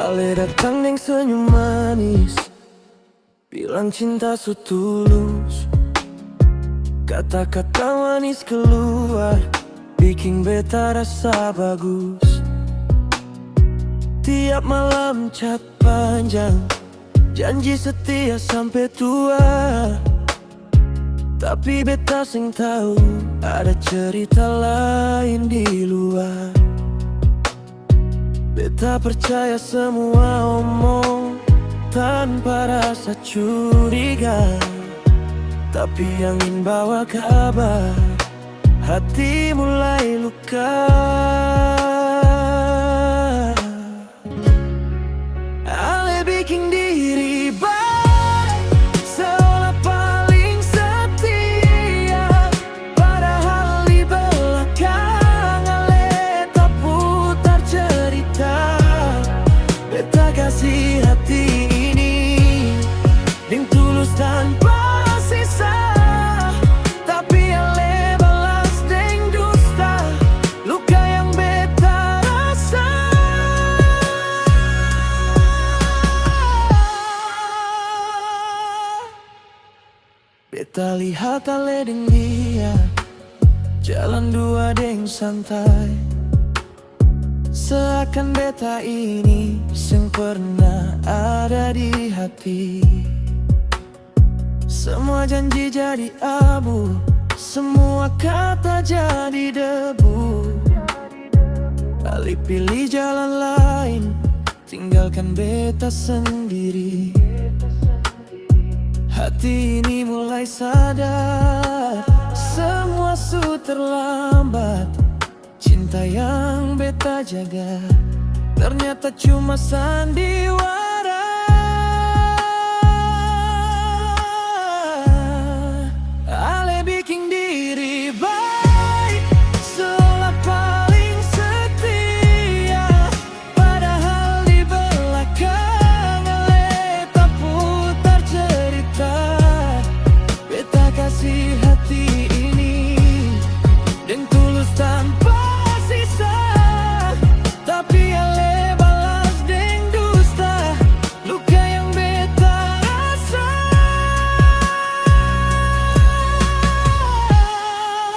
Ale datang neng senyum manis, bilang cinta su tulus. Kata-kata manis keluar, bikin beta rasa bagus. Tiap malam chat panjang, janji setia sampai tua. Tapi beta sing tahu ada cerita lain di luar. Beta percaya semua omong tanpa rasa curiga. Tapi angin bawa kabar, hati mulai luka. Ale bikin diri baik, seolah paling setia. Padahal di belakang ale tak putar cerita. Beta kasih hati ini ding tulus tanpa sisa. Tapi ale balas deng dusta, luka yang beta rasa. Beta lihat ale deng dia jalan dua deng santai, seakan beta ini sing pernah ada di hati. Semua janji jadi abu, semua kata jadi debu. Ali pilih jalan lain, tinggalkan beta sendiri. Hati ini mulai sadar, semua su terlambat. Cinta yang beta jaga ternyata cuma sandiwara. Ale bikin diri baik, seolah paling setia. Padahal di belakang ale tak putar cerita. Beta kasih hati ini deng tulus tanpa sisa. Tapi ale balas deng dusta, luka yang beta rasa.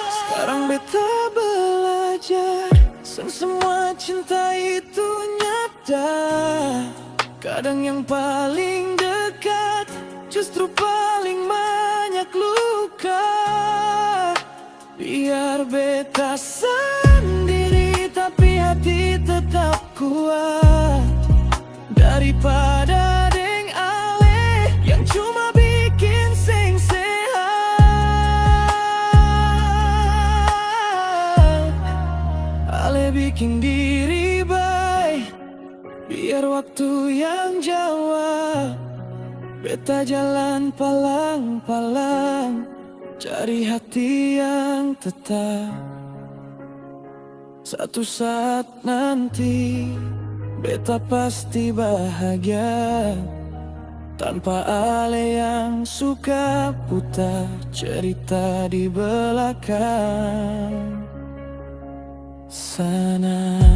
Sekarang beta belajar, semua cinta itu nyata. Kadang yang paling dekat justru paling banyak luka. Biar beta sendiri tapi hati tetap kuat. Daripada deng ale yang cuma bikin sing sehat. Ale bikin diri baik, biar waktu yang jawab. Beta jalan palang-palang, cari hati yang tetap. Satu saat nanti beta pasti bahagia, tanpa ale yang suka putar cerita di belakang sana.